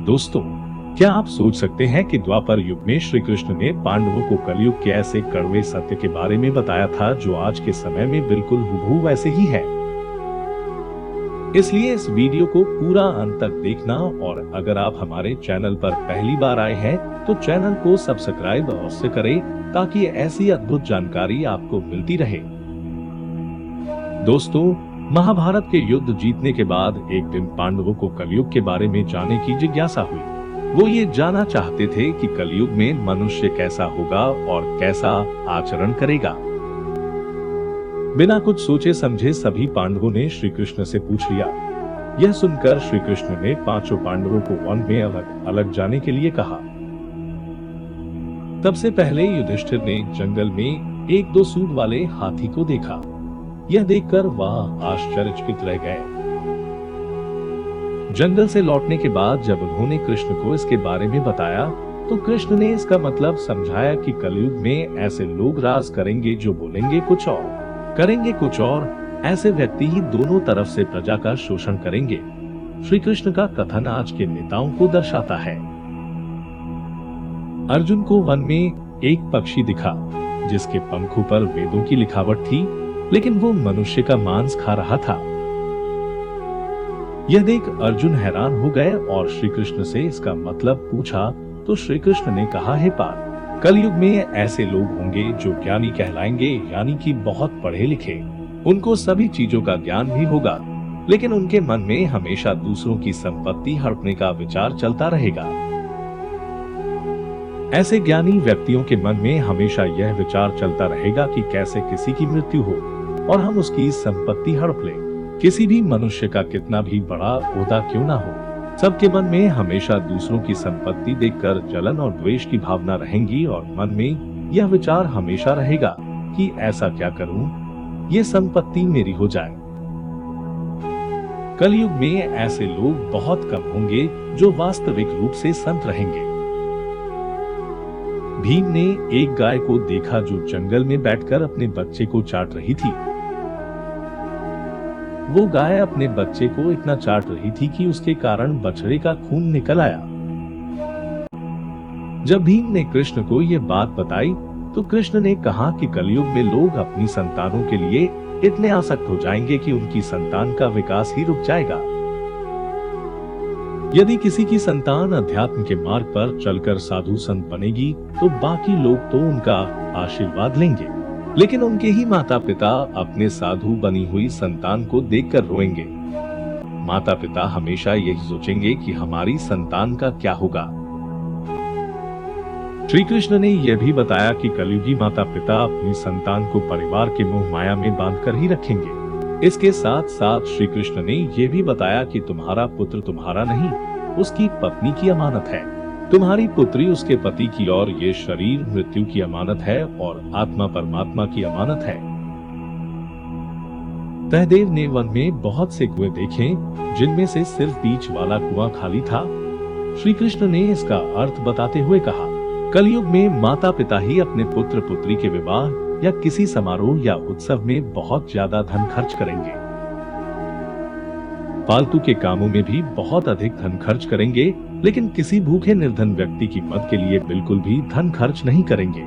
दोस्तों, क्या आप सोच सकते हैं कि द्वापर युग में श्री कृष्ण ने पांडवों को कलयुग के ऐसे कड़वे सत्य के बारे में बताया था जो आज के समय में बिल्कुल हूबहू वैसे ही है। इसलिए इस वीडियो को पूरा अंत तक देखना, और अगर आप हमारे चैनल पर पहली बार आए हैं तो चैनल को सब्सक्राइब अवश्य करें ताकि ऐसी अद्भुत जानकारी आपको मिलती रहे। दोस्तों, महाभारत के युद्ध जीतने के बाद एक दिन पांडवों को कलयुग के बारे में जानने की जिज्ञासा हुई। वो ये जानना चाहते थे कि कलयुग में मनुष्य कैसा होगा और कैसा आचरण करेगा। बिना कुछ सोचे समझे सभी पांडवों ने श्री कृष्ण से पूछ लिया। यह सुनकर श्री कृष्ण ने पांचों पांडवों को वन में अलग अलग जाने के लिए कहा। तब से पहले युधिष्ठिर ने जंगल में एक दो सूंड वाले हाथी को देखा। यह देखकर वह आश्चर्यचकित रह गए। जंगल से लौटने के बाद जब उन्होंने कृष्ण को इसके बारे में बताया तो कृष्ण ने इसका मतलब समझाया कि कलयुग में ऐसे लोग राज करेंगे जो बोलेंगे कुछ और करेंगे कुछ और। ऐसे व्यक्ति ही दोनों तरफ से प्रजा का शोषण करेंगे। श्री कृष्ण का कथन आज के नेताओं को दर्शाता है। अर्जुन को वन में एक पक्षी दिखा जिसके पंखों पर वेदों की लिखावट थी, लेकिन वो मनुष्य का मांस खा रहा था। यह देख अर्जुन हैरान हो गए और श्री कृष्ण से इसका मतलब पूछा तो श्री कृष्ण ने कहा, हे पार्थ, कलयुग में ऐसे लोग होंगे जो ज्ञानी कहलाएंगे, यानी कि बहुत पढ़े लिखे। उनको सभी चीजों का ज्ञान भी होगा, लेकिन उनके मन में हमेशा दूसरों की संपत्ति हड़पने का विचार चलता रहेगा। ऐसे ज्ञानी व्यक्तियों के मन में हमेशा यह विचार चलता रहेगा कि कैसे किसी की मृत्यु हो और हम उसकी संपत्ति हड़प लें। किसी भी मनुष्य का कितना भी बड़ा ओहदा क्यों ना हो, सबके मन में हमेशा दूसरों की संपत्ति देखकर जलन और द्वेष की भावना रहेंगी और मन में यह विचार हमेशा रहेगा कि ऐसा क्या करूं, ये संपत्ति मेरी हो जाए। कलयुग में ऐसे लोग बहुत कम होंगे जो वास्तविक रूप से संत रहेंगे। भीम ने एक गाय को देखा जो जंगल में बैठकर अपने बच्चे को चाट रही थी। वो गाय अपने बच्चे को इतना चाट रही थी कि उसके कारण बछड़े का खून निकल आया। जब भीम ने कृष्ण को ये बात बताई तो कृष्ण ने कहा कि कलयुग में लोग अपनी संतानों के लिए इतने आसक्त हो जाएंगे कि उनकी संतान का विकास ही रुक जाएगा। यदि किसी की संतान अध्यात्म के मार्ग पर चलकर साधु संत बनेगी तो बाकी लोग तो उनका आशीर्वाद लेंगे, लेकिन उनके ही माता पिता अपने साधु बनी हुई संतान को देखकर रोएंगे। माता पिता हमेशा यही सोचेंगे कि हमारी संतान का क्या होगा। श्री कृष्ण ने यह भी बताया कि कलयुगी माता पिता अपनी संतान को परिवार के मोह माया में बांधकर ही रखेंगे। इसके साथ साथ श्री कृष्ण ने यह भी बताया कि तुम्हारा पुत्र तुम्हारा नहीं, उसकी पत्नी की अमानत है। तुम्हारी पुत्री उसके पति की और ये शरीर मृत्यु की अमानत है और आत्मा परमात्मा की अमानत है। सहदेव ने वन में बहुत से कुएं देखे जिनमें से सिर्फ बीच वाला कुआं खाली था। श्री कृष्ण ने इसका अर्थ बताते हुए कहा, कलयुग में माता पिता ही अपने पुत्र पुत्री के विवाह या किसी समारोह या उत्सव में बहुत ज्यादा धन खर्च करेंगे। फालतू के कामों में भी बहुत अधिक धन खर्च करेंगे, लेकिन किसी भूखे निर्धन व्यक्ति की मदद के लिए बिल्कुल भी धन खर्च नहीं करेंगे।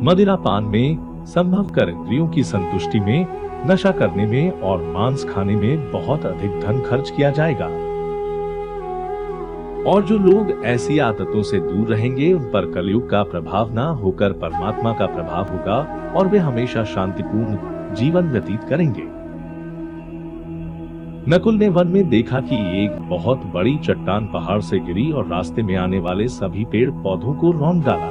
मदिरा पान में, संभव कर इंद्रियों की संतुष्टि में, नशा करने में और मांस खाने में बहुत अधिक धन खर्च किया जाएगा। और जो लोग ऐसी आदतों से दूर रहेंगे उन पर कलयुग का प्रभाव ना होकर परमात्मा का प्रभाव होगा और वे हमेशा शांतिपूर्ण जीवन व्यतीत करेंगे। नकुल ने वन में देखा कि एक बहुत बड़ी चट्टान पहाड़ से गिरी और रास्ते में आने वाले सभी पेड़ पौधों को रौंद डाला,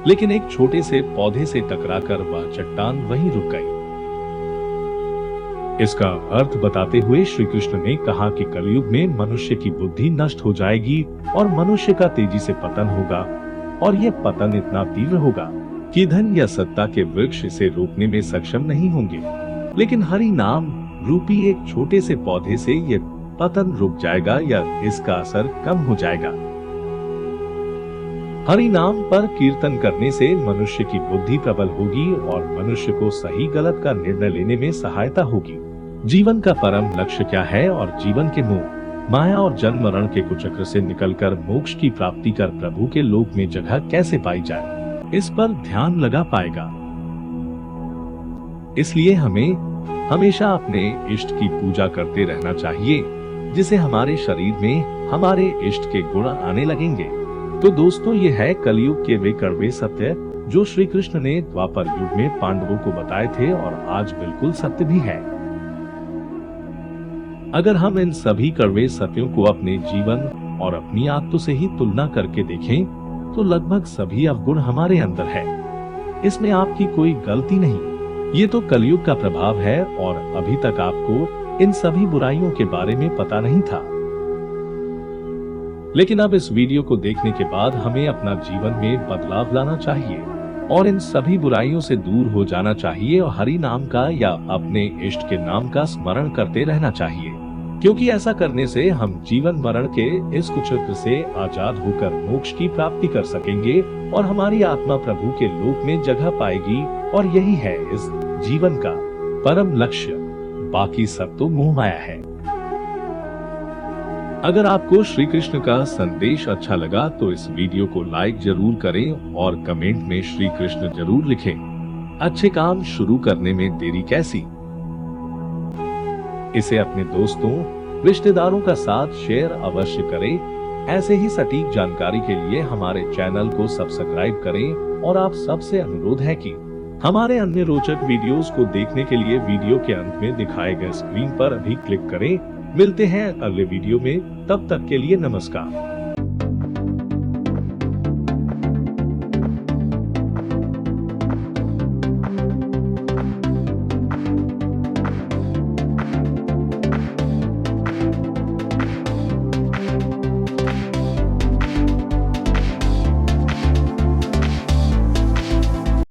लेकिन एक छोटे से पौधे से टकराकर वह चट्टान वहीं रुक गई। इसका अर्थ बताते हुए श्री कृष्ण ने कहा कि कलयुग में मनुष्य की बुद्धि नष्ट हो जाएगी और मनुष्य का तेजी से पतन होगा, और यह पतन इतना तीव्र होगा कि धन या सत्ता के वृक्ष इसे रोकने में सक्षम नहीं होंगे, लेकिन हरि नाम रूपी एक छोटे से पौधे से यह पतन रुक जाएगा या इसका असर कम हो जाएगा। हरि नाम पर कीर्तन करने से मनुष्य की बुद्धि प्रबल होगी और मनुष्य को सही गलत का निर्णय लेने में सहायता होगी। जीवन का परम लक्ष्य क्या है और जीवन के मोह माया और जन्म मरण के कुचक्र से निकलकर मोक्ष की प्राप्ति कर प्रभु के लोक में जगह कैसे पाई जाए, इस पर ध्यान लगा पाएगा। इसलिए हमें हमेशा अपने इष्ट की पूजा करते रहना चाहिए, जिसे हमारे शरीर में हमारे इष्ट के गुण आने लगेंगे। तो दोस्तों, ये है कलयुग के वे कड़वे सत्य जो श्री कृष्ण ने द्वापर युग में पांडवों को बताए थे और आज बिल्कुल सत्य भी है। अगर हम इन सभी कड़वे सत्यों को अपने जीवन और अपनी आत्मा से ही तुलना करके देखें तो लगभग सभी अवगुण हमारे अंदर है। इसमें आपकी कोई गलती नहीं। ये तो कलयुग का प्रभाव है और अभी तक आपको इन सभी बुराइयों के बारे में पता नहीं था। लेकिन अब इस वीडियो को देखने के बाद हमें अपना जीवन में बदलाव लाना चाहिए और इन सभी बुराइयों से दूर हो जाना चाहिए और हरि नाम का या अपने इष्ट के नाम का स्मरण करते रहना चाहिए, क्योंकि ऐसा करने से हम जीवन मरण के इस कुचक्र से आजाद होकर मोक्ष की प्राप्ति कर सकेंगे और हमारी आत्मा प्रभु के लोक में जगह पाएगी। और यही है इस जीवन का परम लक्ष्य। बाकी सब तो मोह माया है। अगर आपको श्री कृष्ण का संदेश अच्छा लगा तो इस वीडियो को लाइक जरूर करें और कमेंट में श्री कृष्ण जरूर लिखें। अच्छे काम शुरू करने में देरी कैसी। इसे अपने दोस्तों रिश्तेदारों का साथ शेयर अवश्य करें। ऐसे ही सटीक जानकारी के लिए हमारे चैनल को सब्सक्राइब करें और आप सबसे अनुरोध है कि हमारे अन्य रोचक वीडियोस को देखने के लिए वीडियो के अंत में दिखाए गए स्क्रीन पर अभी क्लिक करें। मिलते हैं अगले वीडियो में, तब तक के लिए नमस्कार।